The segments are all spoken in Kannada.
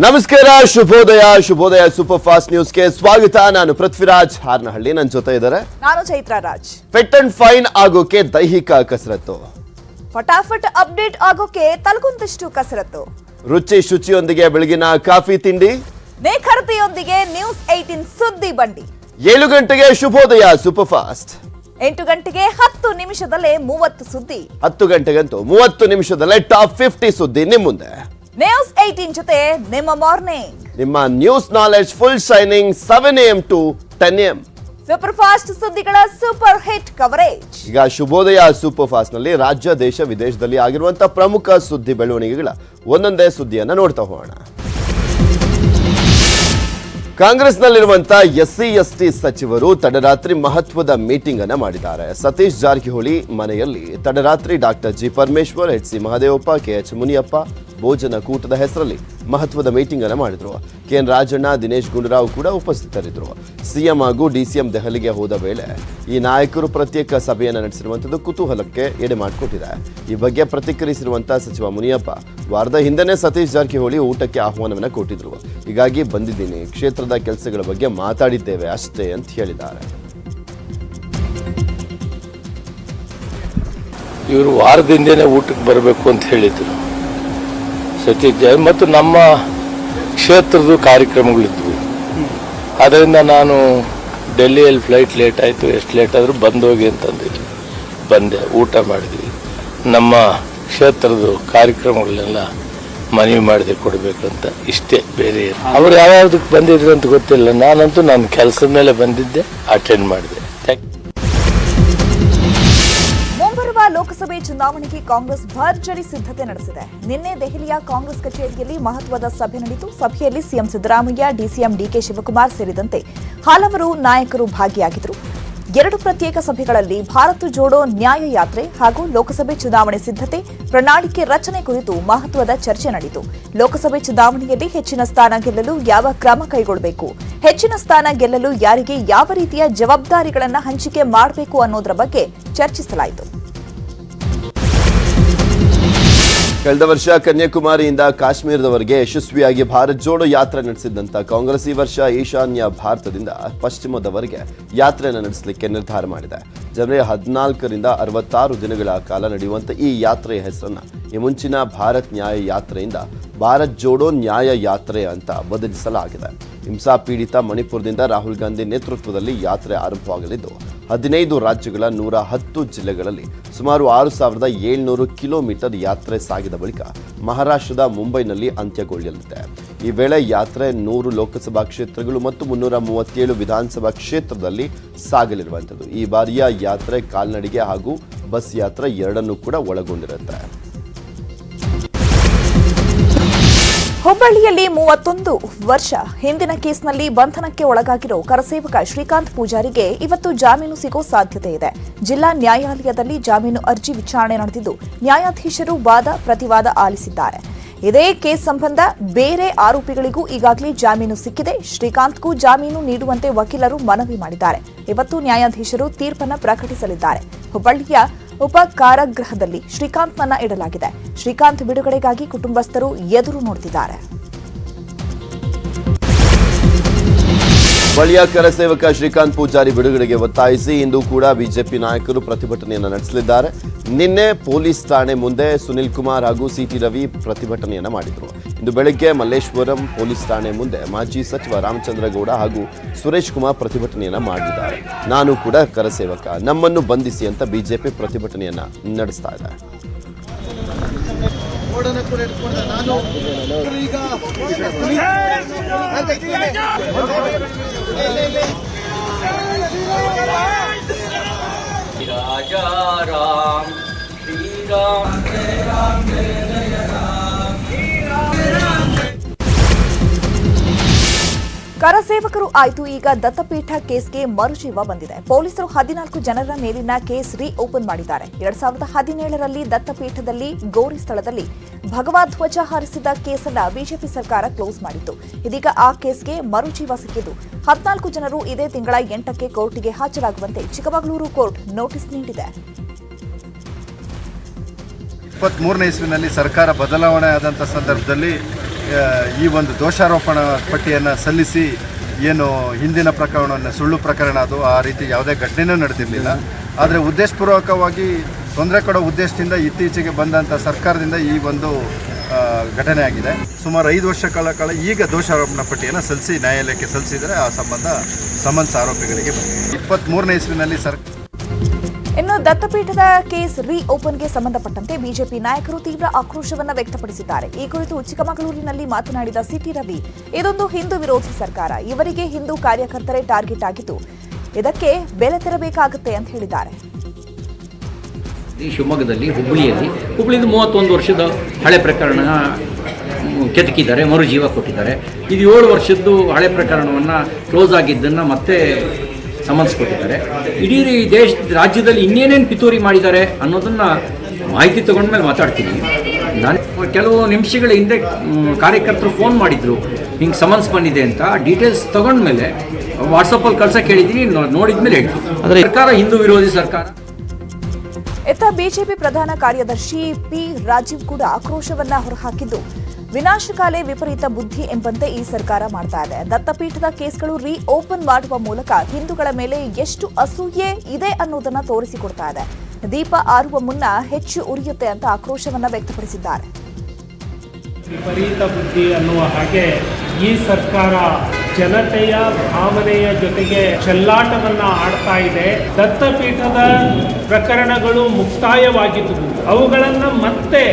ನಮಸ್ಕಾರ, ಶುಭೋದಯ ಸೂಪರ್ ಫಾಸ್ಟ್ ನ್ಯೂಸ್ಗೆ ಸ್ವಾಗತ. ನಾನು ಪೃಥ್ವಿರಾಜ್ ಹಾರ್ನಹಳ್ಳಿ, ನನ್ನ ಜೊತೆ ಇದ್ದಾರೆ ನಾನು Chaitra Raj. Fit and fine ಆಗೋಕೆ ದೈಹಿಕ ಕಸರತ್ತು, ಫಟಾಫಟ್ ಅಪ್ಡೇಟ್ ಆಗೋಕೆ ತಲಗುಂದಷ್ಟು ಕಸರತ್ತು, ರುಚಿ ಶುಚಿಯೊಂದಿಗೆ ಬೆಳಗಿನ ಕಾಫಿ ತಿಂಡಿ, ನೇಖರತೆಯೊಂದಿಗೆ ನ್ಯೂಸ್ 18 ಸುದ್ದಿ ಬಂಡಿ. 7 ಗಂಟೆಗೆ ಶುಭೋದಯ ಸೂಪರ್ ಫಾಸ್ಟ್, 8 ಗಂಟೆಗೆ 10 ನಿಮಿಷದಲ್ಲೇ 30 ಸುದ್ದಿ, 10 ಗಂಟೆಗಂತೂ 30 ನಿಮಿಷದಲ್ಲೇ ಟಾಪ್ 50 ಸುದ್ದಿ ನಿಮ್ಮ ಮುಂದೆ. ನ್ಯೂಸ್ 18 ಜೊತೆ ನಿಮ್ಮ ಮಾರ್ನಿಂಗ್, ನಿಮ್ಮ news knowledge full shining 7 AM to 10 AM. Super fast ಸುದ್ದಿಗಳ ಸೂಪರ್ ಹಿಟ್ ಕವರೇಜ್. ಈಗ ಶುಭೋದಯ ಸೂಪರ್ ಫಾಸ್ಟ್ ನಲ್ಲಿ ರಾಜ್ಯ, ದೇಶ, ವಿದೇಶದಲ್ಲಿ ಆಗಿರುವಂತಹ ಪ್ರಮುಖ ಸುದ್ದಿ ಬೆಳವಣಿಗೆಗಳ ಒಂದೊಂದೇ ಸುದ್ದಿಯನ್ನ ನೋಡ್ತಾ ಹೋಗೋಣ. ಕಾಂಗ್ರೆಸ್ನಲ್ಲಿರುವಂತಹ SC/ST ಸಚಿವರು ತಡರಾತ್ರಿ ಮಹತ್ವದ ಮೀಟಿಂಗ್ ಅನ್ನ ಮಾಡಿದ್ದಾರೆ. ಸತೀಶ್ ಜಾರಕಿಹೊಳಿ ಮನೆಯಲ್ಲಿ ತಡರಾತ್ರಿ doctor G Parameshwar, HC Mahadevappa, KH Muniyappa ಭೋಜನ ಕೂಟದ ಹೆಸರಲ್ಲಿ ಮಹತ್ವದ ಮೀಟಿಂಗ್ ಅನ್ನು ಮಾಡಿದ್ರು. KN ರಾಜಣ್ಣ, ದಿನೇಶ್ ಗುಂಡೂರಾವ್ ಕೂಡ ಉಪಸ್ಥಿತರಿದ್ದರು. CM ಹಾಗೂ DCM ದೆಹಲಿಗೆ ಹೋದ ವೇಳೆ ಈ ನಾಯಕರು ಪ್ರತ್ಯೇಕ ಸಭೆಯನ್ನು ನಡೆಸಿರುವಂಥದ್ದು ಕುತೂಹಲಕ್ಕೆ ಎಡೆ ಮಾಡಿಕೊಟ್ಟಿದೆ. ಈ ಬಗ್ಗೆ ಪ್ರತಿಕ್ರಿಯಿಸಿರುವಂತಹ ಸಚಿವ ಮುನಿಯಪ್ಪ, ವಾರದ ಹಿಂದೆನೇ ಸತೀಶ್ ಜಾರಕಿಹೊಳಿ ಊಟಕ್ಕೆ ಆಹ್ವಾನವನ್ನು ಕೊಟ್ಟಿದ್ರು, ಹೀಗಾಗಿ ಬಂದಿದ್ದೀನಿ, ಕ್ಷೇತ್ರದ ಕೆಲಸಗಳ ಬಗ್ಗೆ ಮಾತಾಡಿದ್ದೇವೆ ಅಷ್ಟೇ ಅಂತ ಹೇಳಿದ್ದಾರೆ. ಇವರು ವಾರದಿಂದನೇ ಊಟಕ್ಕೆ ಬರಬೇಕು ಅಂತ ಹೇಳಿದ್ರು ಸತೀಶ್ ಜಾರಕಿಹೊಳಿ, ಮತ್ತು ನಮ್ಮ ಕ್ಷೇತ್ರದ ಕಾರ್ಯಕ್ರಮಗಳಿದ್ವು. ಅದರಿಂದ ನಾನು ಡೆಲ್ಲಿಯಲ್ಲಿ ಫ್ಲೈಟ್ ಲೇಟ್ ಆಯಿತು, ಎಷ್ಟು ಲೇಟ್ ಆದರೂ ಬಂದೋಗಿ ಅಂತಂದಿದ್ವಿ. ಬಂದೆ, ಊಟ ಮಾಡಿದ್ವಿ. ನಮ್ಮ ಕ್ಷೇತ್ರದ ಕಾರ್ಯಕ್ರಮಗಳನ್ನೆಲ್ಲ ಮನವಿ ಮಾಡಿದೆ ಕೊಡಬೇಕಂತ, ಇಷ್ಟೇ, ಬೇರೆ ಅವ್ರು ಯಾವ್ಯಾವ್ದಕ್ಕೆ ಬಂದಿದ್ರು ಅಂತ ಗೊತ್ತಿಲ್ಲ. ನಾನಂತೂ ನನ್ನ ಕೆಲಸದ ಮೇಲೆ ಬಂದಿದ್ದೆ, ಅಟೆಂಡ್ ಮಾಡಿದೆ. ಮುಂಬರುವ ಲೋಕಸಭೆ ಚುನಾವಣೆಗೆ ಕಾಂಗ್ರೆಸ್ ಭರ್ಜರಿ ಸಿದ್ಧತೆ ನಡೆಸಿದೆ. ನಿನ್ನೆ ದೆಹಲಿಯ ಕಾಂಗ್ರೆಸ್ ಕಚೇರಿಯಲ್ಲಿ ಮಹತ್ವದ ಸಭೆ ನಡೆಯಿತು. ಸಭೆಯಲ್ಲಿ CM Siddaramaiah, DCM DK Shivakumar ಸೇರಿದಂತೆ ಹಲವರು ನಾಯಕರು ಭಾಗಿಯಾಗಿದ್ದರು. 2 ಪ್ರತ್ಯೇಕ ಸಭೆಗಳಲ್ಲಿ ಭಾರತ್ ಜೋಡೋ ನ್ಯಾಯ ಯಾತ್ರೆ ಹಾಗೂ ಲೋಕಸಭೆ ಚುನಾವಣೆ ಸಿದ್ಧತೆ, ಪ್ರಣಾಳಿಕೆ ರಚನೆ ಕುರಿತು ಮಹತ್ವದ ಚರ್ಚೆ ನಡೆಯಿತು. ಲೋಕಸಭೆ ಚುನಾವಣೆಯಲ್ಲಿ ಹೆಚ್ಚಿನ ಸ್ಥಾನ ಗೆಲ್ಲಲು ಯಾವ ಕ್ರಮ ಕೈಗೊಳ್ಳಬೇಕು, ಹೆಚ್ಚಿನ ಸ್ಥಾನ ಗೆಲ್ಲಲು ಯಾರಿಗೆ ಯಾವ ರೀತಿಯ ಜವಾಬ್ದಾರಿಗಳನ್ನು ಹಂಚಿಕೆ ಮಾಡಬೇಕು ಅನ್ನೋದರ ಬಗ್ಗೆ ಚರ್ಚಿಸಲಾಯಿತು. ಕಳೆದ ವರ್ಷ ಕನ್ಯಾಕುಮಾರಿಯಿಂದ ಕಾಶ್ಮೀರದವರೆಗೆ ಯಶಸ್ವಿಯಾಗಿ ಭಾರತ್ ಜೋಡೋ ಯಾತ್ರೆ ನಡೆಸಿದ್ದಂತ ಕಾಂಗ್ರೆಸ್ ಈ ವರ್ಷ ಈಶಾನ್ಯ ಭಾರತದಿಂದ ಪಶ್ಚಿಮದವರೆಗೆ ಯಾತ್ರೆಯನ್ನು ನಡೆಸಲಿಕ್ಕೆ ನಿರ್ಧಾರ ಮಾಡಿದೆ. ಜನವರಿ 14ರಿಂದ 66 ದಿನಗಳ ಕಾಲ ನಡೆಯುವಂಥ ಈ ಯಾತ್ರೆಯ ಹೆಸರನ್ನ ಈ ಮುಂಚಿನ ಭಾರತ್ ನ್ಯಾಯ ಯಾತ್ರೆಯಿಂದ ಭಾರತ್ ಜೋಡೋ ನ್ಯಾಯ ಯಾತ್ರೆ ಅಂತ ಬದಲಿಸಲಾಗಿದೆ. ಹಿಂಸಾ ಪೀಡಿತ ಮಣಿಪುರದಿಂದ ರಾಹುಲ್ ಗಾಂಧಿ ನೇತೃತ್ವದಲ್ಲಿ ಯಾತ್ರೆ ಆರಂಭವಾಗಲಿದ್ದು 15 ರಾಜ್ಯಗಳ 110 ಜಿಲ್ಲೆಗಳಲ್ಲಿ ಸುಮಾರು 6700 ಕಿಲೋಮೀಟರ್ ಯಾತ್ರೆ ಸಾಗಿದ ಬಳಿಕ ಮಹಾರಾಷ್ಟ್ರದ ಮುಂಬೈನಲ್ಲಿ ಅಂತ್ಯಗೊಳ್ಳಲಿದೆ. ಈ ವೇಳೆ ಯಾತ್ರೆ 100 ಲೋಕಸಭಾ ಕ್ಷೇತ್ರಗಳು ಮತ್ತು 337 ವಿಧಾನಸಭಾ ಕ್ಷೇತ್ರದಲ್ಲಿ ಸಾಗಲಿರುವಂಥದ್ದು. ಈ ಬಾರಿಯ ಯಾತ್ರೆ ಕಾಲ್ನಡಿಗೆ ಹಾಗೂ ಬಸ್ ಯಾತ್ರೆ ಎರಡನ್ನೂ ಕೂಡ ಒಳಗೊಂಡಿರುತ್ತೆ. ಹುಬ್ಬಳ್ಳಿಯಲ್ಲಿ 31 ವರ್ಷ ಹಿಂದಿನ ಕೇಸ್ನಲ್ಲಿ ಬಂಧನಕ್ಕೆ ಒಳಗಾಗಿರೋ ಕರಸೇವಕ ಶ್ರೀಕಾಂತ್ ಪೂಜಾರಿಗೆ ಇವತ್ತು ಜಾಮೀನು ಸಿಗೋ ಸಾಧ್ಯತೆ ಇದೆ. ಜಿಲ್ಲಾ ನ್ಯಾಯಾಲಯದಲ್ಲಿ ಜಾಮೀನು ಅರ್ಜಿ ವಿಚಾರಣೆ ನಡೆದಿದ್ದು, ನ್ಯಾಯಾಧೀಶರು ವಾದ ಪ್ರತಿವಾದ ಆಲಿಸಿದ್ದಾರೆ. ಇದೇ ಕೇಸ್ ಸಂಬಂಧ ಬೇರೆ ಆರೋಪಿಗಳಿಗೂ ಈಗಾಗಲೇ ಜಾಮೀನು ಸಿಕ್ಕಿದೆ. ಶ್ರೀಕಾಂತ್ಗೂ ಜಾಮೀನು ನೀಡುವಂತೆ ವಕೀಲರು ಮನವಿ ಮಾಡಿದ್ದಾರೆ. ಇವತ್ತು ನ್ಯಾಯಾಧೀಶರು ತೀರ್ಪನ್ನು ಪ್ರಕಟಿಸಲಿದ್ದಾರೆ. ಹುಬ್ಬಳ್ಳಿಯ ಉಪ ಕಾರಾಗೃಹದಲ್ಲಿ ಶ್ರೀಕಾಂತ್ನನ್ನ ಇಡಲಾಗಿದೆ. ಶ್ರೀಕಾಂತ್ ಬಿಡುಗಡೆಗಾಗಿ ಕುಟುಂಬಸ್ಥರು ಎದುರು ನೋಡುತ್ತಿದ್ದಾರೆ. ಬಳಿಯ ಕರಸೇವಕ ಶ್ರೀಕಾಂತ್ ಪೂಜಾರಿ ಬಿಡುಗಡೆಗೆ ಒತ್ತಾಯಿಸಿ ಇಂದು ಕೂಡ ಬಿಜೆಪಿ ನಾಯಕರು ಪ್ರತಿಭಟನೆಯನ್ನು ನಡೆಸಲಿದ್ದಾರೆ. ನಿನ್ನೆ ಪೊಲೀಸ್ ಠಾಣೆ ಮುಂದೆ ಸುನಿಲ್ ಕುಮಾರ್ ಹಾಗೂ CT ರವಿ ಪ್ರತಿಭಟನೆಯನ್ನು ಮಾಡಿದರು. ಇಂದು ಬೆಳಗ್ಗೆ ಮಲ್ಲೇಶ್ವರಂ ಪೊಲೀಸ್ ಠಾಣೆ ಮುಂದೆ ಮಾಜಿ ಸಚಿವ ರಾಮಚಂದ್ರಗೌಡ ಹಾಗೂ ಸುರೇಶ್ ಕುಮಾರ್ ಪ್ರತಿಭಟನೆಯನ್ನು ಮಾಡಿದ್ದಾರೆ. ನಾನು ಕೂಡ ಕರಸೇವಕ, ನಮ್ಮನ್ನು ಬಂಧಿಸಿ ಅಂತ ಬಿಜೆಪಿ ಪ್ರತಿಭಟನೆಯನ್ನ ನಡೆಸ್ತಾ ಇದೆ. राजा राम श्री राम जय राम जय राम श्री राम. ಕರಸೇವಕರು ಆಯ್ತು, ಈಗ ದತ್ತಪೀಠ ಕೇಸ್ಗೆ ಮರುಜೀವ ಬಂದಿದೆ. ಪೊಲೀಸರು 14 ಜನರ ಮೇಲಿನ ಕೇಸ್ ಓಪನ್ ಮಾಡಿದ್ದಾರೆ. 2017ರಲ್ಲಿ ದತ್ತಪೀಠದಲ್ಲಿ ಗೌರಿ ಸ್ಥಳದಲ್ಲಿ ಭಗವಧ್ವಜ ಹಾರಿಸಿದ ಕೇಸನ್ನ ಬಿಜೆಪಿ ಸರ್ಕಾರ ಕ್ಲೋಸ್ ಮಾಡಿತ್ತು. ಇದೀಗ ಆ ಕೇಸ್ಗೆ ಮರುಜೀವ ಸಿಕ್ಕಿದ್ದು 14 ಜನರು ಇದೇ ತಿಂಗಳ 8ಕ್ಕೆ ಕೋರ್ಟ್ಗೆ ಹಾಜರಾಗುವಂತೆ ಚಿಕ್ಕಮಗಳೂರು ಕೋರ್ಟ್ ನೋಟಿಸ್ ನೀಡಿದೆ. 23ನೇ ಇಸ್ವಿನಲ್ಲಿ ಸರ್ಕಾರ ಬದಲಾವಣೆ ಆದಂಥ ಸಂದರ್ಭದಲ್ಲಿ ಈ ಒಂದು ದೋಷಾರೋಪಣಾ ಪಟ್ಟಿಯನ್ನು ಸಲ್ಲಿಸಿ ಏನು ಹಿಂದಿನ ಪ್ರಕರಣವನ್ನು ಸುಳ್ಳು ಪ್ರಕರಣ ಅದು ಆ ರೀತಿ ಯಾವುದೇ ಘಟನೆಯೂ ನಡೆದಿರಲಿಲ್ಲ. ಆದರೆ ಉದ್ದೇಶಪೂರ್ವಕವಾಗಿ ತೊಂದರೆ ಕೊಡೋ ಉದ್ದೇಶದಿಂದ ಇತ್ತೀಚೆಗೆ ಬಂದಂಥ ಸರ್ಕಾರದಿಂದ ಈ ಒಂದು ಘಟನೆ ಆಗಿದೆ. ಸುಮಾರು 5 ವರ್ಷಗಳ ಕಾಲ ಈಗ ದೋಷಾರೋಪಣಾ ಪಟ್ಟಿಯನ್ನು ಸಲ್ಲಿಸಿ ನ್ಯಾಯಾಲಯಕ್ಕೆ ಸಲ್ಲಿಸಿದರೆ ಆ ಸಮನ್ಸ್ ಆರೋಪಿಗಳಿಗೆ ಬಂದಿದೆ. 23ನೇ ಇಸ್ವಿನಲ್ಲಿ ಇನ್ನು ದತ್ತಪೀಠದ ಕೇಸ್ ಓಪನ್ಗೆ ಸಂಬಂಧಪಟ್ಟಂತೆ ಬಿಜೆಪಿ ನಾಯಕರು ತೀವ್ರ ಆಕ್ರೋಶವನ್ನ ವ್ಯಕ್ತಪಡಿಸಿದ್ದಾರೆ. ಈ ಕುರಿತು ಚಿಕ್ಕಮಗಳೂರಿನಲ್ಲಿ ಮಾತನಾಡಿದ ಸಿಟಿ ರವಿ, ಇದೊಂದು ಹಿಂದೂ ವಿರೋಧಿ ಸರ್ಕಾರ, ಇವರಿಗೆ ಹಿಂದೂ ಕಾರ್ಯಕರ್ತರೇ ಟಾರ್ಗೆಟ್ ಆಗಿದ್ದು ಇದಕ್ಕೆ ಬೆಲೆ ತೆರಬೇಕಾಗುತ್ತೆ ಅಂತ ಹೇಳಿದ್ದಾರೆ. ಶಿವಮೊಗ್ಗದಲ್ಲಿ ಹುಬ್ಬಳ್ಳಿಯಲ್ಲಿ 31 ವರ್ಷದ ಹಳೆ ಪ್ರಕರಣ ಕೆದಕಿದ್ದಾರೆ, ಮರುಜೀವ ಕೊಟ್ಟಿದ್ದಾರೆ. ಇದು 7 ವರ್ಷದ್ದು ಹಳೆ ಪ್ರಕರಣವನ್ನು ಕ್ಲೋಸ್ ಆಗಿದ್ದನ್ನು ಮತ್ತೆ ಸಮನ್ಸ್ ಕೊಟ್ಟಿದ್ದಾರೆ. ಇಡೀ ರಾಜ್ಯದಲ್ಲಿ ಇನ್ನೇನೇನು ಪಿತೂರಿ ಮಾಡಿದ್ದಾರೆ ಅನ್ನೋದನ್ನು ಮಾಹಿತಿ ತಗೊಂಡ್ಮೇಲೆ ಮಾತಾಡ್ತೀನಿ. ನಾನು ಕೆಲವು ನಿಮಿಷಗಳ ಹಿಂದೆ ಕಾರ್ಯಕರ್ತರು ಫೋನ್ ಮಾಡಿದ್ರು, ಹಿಂಗೆ ಸಮನ್ಸ್ ಬಂದಿದೆ ಅಂತ. ಡೀಟೇಲ್ಸ್ ತಗೊಂಡ್ಮೇಲೆ ವಾಟ್ಸಪ್ಪಲ್ಲಿ ಕಳ್ಸಕ್ಕೆ ಹೇಳಿದ್ದೀನಿ, ನೋಡಿದ್ಮೇಲೆ ಹೇಳ್ತೀನಿ. ಆದರೆ ಸರ್ಕಾರ ಹಿಂದೂ ವಿರೋಧಿ ಸರ್ಕಾರ. ಇತ್ತ ಬಿಜೆಪಿ ಪ್ರಧಾನ ಕಾರ್ಯದರ್ಶಿ ಪಿ ರಾಜೀವ್ ಕೂಡ ಆಕ್ರೋಶವನ್ನ ಹೊರಹಾಕಿದ್ದು, ವಿನಾಶಕಾಲೆ ವಿಪರೀತ ಬುದ್ಧಿ ಎಂಬಂತೆ ಈ ಸರ್ಕಾರ ಮಾಡ್ತಾ ಇದೆ. ದತ್ತಪೀಠದ ಕೇಸ್ಗಳು ಓಪನ್ ಮಾಡುವ ಮೂಲಕ ಹಿಂದೂಗಳ ಮೇಲೆ ಎಷ್ಟು ಅಸೂಯೆ ಇದೆ ಅನ್ನೋದನ್ನ ತೋರಿಸಿಕೊಡ್ತಾ ಇದೆ. ದೀಪ ಆರುವ ಮುನ್ನ ಹೆಚ್ಚು ಉರಿಯುತ್ತೆ ಅಂತ ಆಕ್ರೋಶವನ್ನ ವ್ಯಕ್ತಪಡಿಸಿದ್ದಾರೆ. ವಿಪರೀತ ಬುದ್ಧಿ ಅನ್ನುವ ಹಾಗೆ ಈ ಸರ್ಕಾರ ಜನತೆಯ ಭಾವನೆಯ ಜೊತೆಗೆ ಚೆಲ್ಲಾಟವನ್ನ ಆಡ್ತಾ ಇದೆ. ದತ್ತಪೀಠದ ಪ್ರಕರಣಗಳು ಮುಕ್ತಾಯವಾಗಿದ್ದವು, ಅವುಗಳನ್ನು ಮತ್ತೆ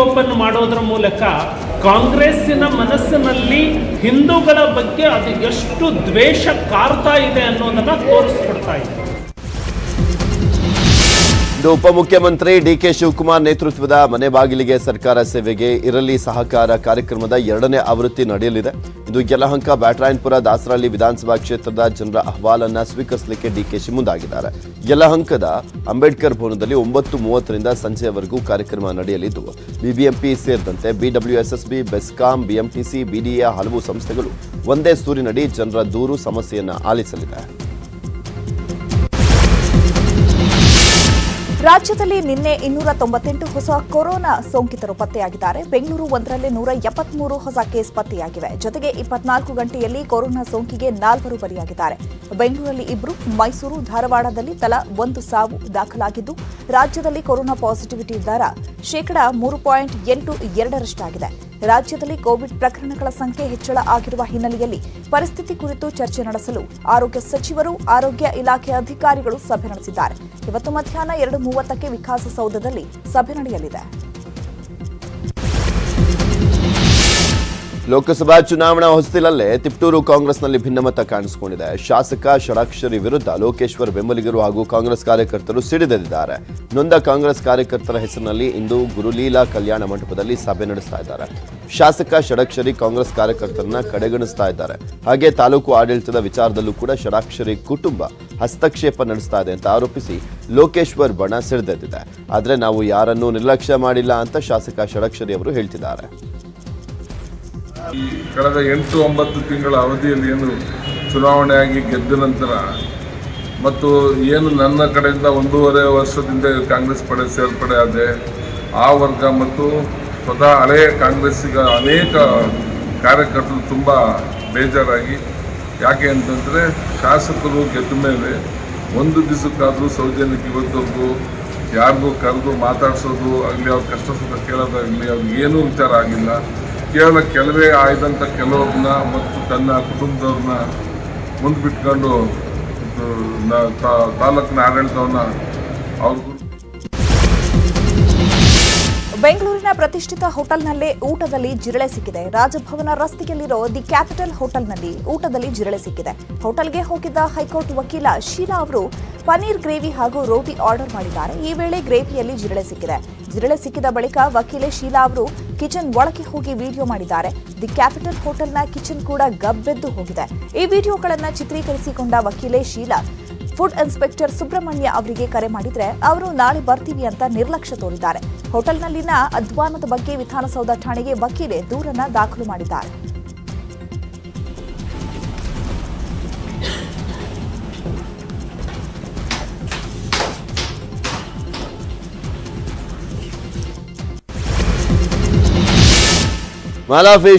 ಓಪನ್ ಮಾಡೋದ್ರ ಮೂಲಕ ಕಾಂಗ್ರೆಸ್ಸಿನ ಮನಸ್ಸಿನಲ್ಲಿ ಹಿಂದೂಗಳ ಬಗ್ಗೆ ಅದು ಎಷ್ಟು ದ್ವೇಷ ಕಾರ್ತಾ ಇದೆ ಅನ್ನೋದನ್ನ ತೋರಿಸ್ಕೊಡ್ತಾ ಇದೆ. ಇಂದು ಉಪಮುಖ್ಯಮಂತ್ರಿ ಡಿಕೆ ಶಿವಕುಮಾರ್ ನೇತೃತ್ವದ ಮನೆ ಬಾಗಿಲಿಗೆ ಸರ್ಕಾರ ಸೇವೆಗೆ ಇರಲಿ ಸಹಕಾರ ಕಾರ್ಯಕ್ರಮದ 2ನೇ ಆವೃತ್ತಿ ನಡೆಯಲಿದೆ. ಇದು ಯಲಹಂಕ, ಬ್ಯಾಟರಾಯನಪುರ, ದಾಸರಹಳ್ಳಿ ವಿಧಾನಸಭಾ ಕ್ಷೇತ್ರದ ಜನರ ಅಹವಾಲನ್ನು ಸ್ವೀಕರಿಸಲಿಕ್ಕೆ ಡಿಕೆಶಿ ಮುಂದಾಗಿದ್ದಾರೆ. ಯಲಹಂಕದ ಅಂಬೇಡ್ಕರ್ ಭವನದಲ್ಲಿ 9:30ರಿಂದ ಸಂಜೆಯವರೆಗೂ ಕಾರ್ಯಕ್ರಮ ನಡೆಯಲಿದ್ದು, ಬಿಬಿಎಂಪಿ ಸೇರಿದಂತೆ ಬಿಡಬ್ಲ್ಯೂಎಸ್ಎಸ್ಬಿ, ಬೆಸ್ಕಾಂ, ಬಿಎಂಟಿಸಿ, ಬಿಡಿಎ ಹಲವು ಸಂಸ್ಥೆಗಳು ಒಂದೇ ಸೂರಿನಡಿ ಜನರ ದೂರು ಸಮಸ್ಯೆಯನ್ನು ಆಲಿಸಲಿದೆ. ರಾಜ್ಯದಲ್ಲಿ ನಿನ್ನೆ 298 ಹೊಸ ಕೊರೋನಾ ಸೋಂಕಿತರು ಪತ್ತೆಯಾಗಿದ್ದಾರೆ. ಬೆಂಗಳೂರು ಒಂದರಲ್ಲೇ 173 ಹೊಸ ಕೇಸ್ ಪತ್ತೆಯಾಗಿವೆ. ಜೊತೆಗೆ 24 ಗಂಟೆಯಲ್ಲಿ ಕೊರೋನಾ ಸೋಂಕಿಗೆ 4 ಬಲಿಯಾಗಿದ್ದಾರೆ. ಬೆಂಗಳೂರಲ್ಲಿ 2, ಮೈಸೂರು, ಧಾರವಾಡದಲ್ಲಿ ತಲಾ 1 ಸಾವು ದಾಖಲಾಗಿದ್ದು, ರಾಜ್ಯದಲ್ಲಿ ಕೊರೋನಾ ಪಾಸಿಟಿವಿಟಿ ದರ 3.82%. ರಾಜ್ಯದಲ್ಲಿ ಕೋವಿಡ್ ಪ್ರಕರಣಗಳ ಸಂಖ್ಯೆ ಹೆಚ್ಚಳ ಆಗಿರುವ ಹಿನ್ನೆಲೆಯಲ್ಲಿ ಪರಿಸ್ಥಿತಿ ಕುರಿತು ಚರ್ಚೆ ನಡೆಸಲು ಆರೋಗ್ಯ ಸಚಿವರು, ಆರೋಗ್ಯ ಇಲಾಖೆ ಅಧಿಕಾರಿಗಳು ಸಭೆ ನಡೆಸಿದ್ದಾರೆ. ಇವತ್ತು ಮಧ್ಯಾಹ್ನ 2:30ಕ್ಕೆ ವಿಕಾಸಸೌಧದಲ್ಲಿ ಸಭೆ ನಡೆಯಲಿದೆ. ಲೋಕಸಭಾ ಚುನಾವಣಾ ಹೊಸ್ತಿಲಲ್ಲೇ ತಿಪ್ಟೂರು ಕಾಂಗ್ರೆಸ್ನಲ್ಲಿ ಭಿನ್ನಮತ ಕಾಣಿಸಿಕೊಂಡಿದೆ. ಶಾಸಕ ಷಡಾಕ್ಷರಿ ವಿರುದ್ಧ ಲೋಕೇಶ್ವರ್ ಬೆಂಬಲಿಗರು ಹಾಗೂ ಕಾಂಗ್ರೆಸ್ ಕಾರ್ಯಕರ್ತರು ಸಿಡಿದೆದ್ದಿದ್ದಾರೆ. ನೊಂದ ಕಾಂಗ್ರೆಸ್ ಕಾರ್ಯಕರ್ತರ ಹೆಸರಿನಲ್ಲಿ ಇಂದು ಗುರುಲೀಲಾ ಕಲ್ಯಾಣ ಮಂಟಪದಲ್ಲಿ ಸಭೆ ನಡೆಸ್ತಾ ಇದ್ದಾರೆ. ಶಾಸಕ ಷಡಾಕ್ಷರಿ ಕಾಂಗ್ರೆಸ್ ಕಾರ್ಯಕರ್ತರನ್ನ ಕಡೆಗಣಿಸ್ತಾ ಇದ್ದಾರೆ. ಹಾಗೆ ತಾಲೂಕು ಆಡಳಿತದ ವಿಚಾರದಲ್ಲೂ ಕೂಡ ಷಡಾಕ್ಷರಿ ಕುಟುಂಬ ಹಸ್ತಕ್ಷೇಪ ನಡೆಸ್ತಾ ಇದೆ ಅಂತ ಆರೋಪಿಸಿ ಲೋಕೇಶ್ವರ್ ಬಣ ಸಿಡಿದೆದ್ದಿದೆ. ಆದರೆ ನಾವು ಯಾರನ್ನೂ ನಿರ್ಲಕ್ಷ್ಯ ಮಾಡಿಲ್ಲ ಅಂತ ಶಾಸಕ ಷಡಾಕ್ಷರಿ ಅವರು ಹೇಳ್ತಿದ್ದಾರೆ. ಈ ಕಳೆದ 8-9 ತಿಂಗಳ ಅವಧಿಯಲ್ಲಿ ಏನು ಚುನಾವಣೆಯಾಗಿ ಗೆದ್ದ ನಂತರ ಮತ್ತು ಏನು ನನ್ನ ಕಡೆಯಿಂದ 1.5 ವರ್ಷದಿಂದ ಕಾಂಗ್ರೆಸ್ ಪಡೆ ಸೇರ್ಪಡೆ ಆದೆ, ಆ ವರ್ಗ ಮತ್ತು ಸ್ವತಃ ಹಳೆಯ ಕಾಂಗ್ರೆಸ್ಸಿಗ ಅನೇಕ ಕಾರ್ಯಕರ್ತರು ತುಂಬ ಬೇಜಾರಾಗಿ, ಯಾಕೆ ಅಂತಂದರೆ ಶಾಸಕರು ಗೆದ್ದ ಮೇಲೆ 1 ದಿವಸಕ್ಕಾದರೂ ಸೌಜನ್ಯಕ್ಕೆ ಇವತ್ತವರೆಗೂ ಯಾರಿಗೂ ಕರೆದು ಮಾತಾಡಿಸೋದು ಆಗಲಿ, ಅವ್ರ ಕಷ್ಟ ಸುಖ ಕೇಳೋದಾಗಲಿ, ಅವ್ರಿಗೆ ಏನೂ ವಿಚಾರ ಆಗಿಲ್ಲ. ಕೇವಲ ಕೆಲವೇ ಆಯ್ದಂಥ ಕೆಲವ್ರನ್ನ ಮತ್ತು ತನ್ನ ಕುಟುಂಬದವ್ರನ್ನ ಮುಂದೆ ಬಿಟ್ಕೊಂಡು ತಾಲೂಕಿನ ಆಡಳಿತವನ್ನು ಅವ್ರಿಗೂ. ಬೆಂಗಳೂರಿನ ಪ್ರತಿಷ್ಠಿತ ಹೋಟೆಲ್ನಲ್ಲೇ ಊಟದಲ್ಲಿ ಜಿರಳೆ ಸಿಕ್ಕಿದೆ. ರಾಜಭವನ ರಸ್ತೆಯಲ್ಲಿರೋ ದಿ ಕ್ಯಾಪಿಟಲ್ ಹೋಟೆಲ್ನಲ್ಲಿ ಊಟದಲ್ಲಿ ಜಿರಳೆ ಸಿಕ್ಕಿದೆ. ಹೋಟೆಲ್ಗೆ ಹೋಗಿದ್ದ ಹೈಕೋರ್ಟ್ ವಕೀಲ ಶೀಲಾ ಅವರು ಪನ್ನೀರ್ ಗ್ರೇವಿ ಹಾಗೂ ರೋಟಿ ಆರ್ಡರ್ ಮಾಡಿದ್ದಾರೆ. ಈ ವೇಳೆ ಗ್ರೇವಿಯಲ್ಲಿ ಜಿರಳೆ ಸಿಕ್ಕಿದೆ. ಜಿರಳೆ ಸಿಕ್ಕಿದ ಬಳಿಕ ವಕೀಲೆ ಶೀಲಾ ಅವರು ಕಿಚನ್ ಒಳಗೆ ಹೋಗಿ ವಿಡಿಯೋ ಮಾಡಿದ್ದಾರೆ. ದಿ ಕ್ಯಾಪಿಟಲ್ ಹೋಟೆಲ್ನ ಕಿಚನ್ ಕೂಡ ಗಬ್ಬೆದ್ದು ಹೋಗಿದೆ. ಈ ವಿಡಿಯೋಗಳನ್ನು ಚಿತ್ರೀಕರಿಸಿಕೊಂಡ ವಕೀಲೆ ಶೀಲಾ ಫುಡ್ ಇನ್ಸ್ಪೆಕ್ಟರ್ ಸುಬ್ರಹ್ಮಣ್ಯ ಅವರಿಗೆ ಕರೆ ಮಾಡಿದ್ರೆ ಅವರು ನಾಳೆ ಬರ್ತೀವಿ ಅಂತ ನಿರ್ಲಕ್ಷ್ಯ ತೋರಿದ್ದಾರೆ. ಹೋಟೆಲ್ನಲ್ಲಿನ ಅಧ್ವಾನದ ಬಗ್ಗೆ ವಿಧಾನಸೌಧ ಠಾಣೆಗೆ ವಕೀಲೆ ದೂರನ್ನ ದಾಖಲು ಮಾಡಿದ್ದಾರೆ. ಮಾಲಾಫಿಶ್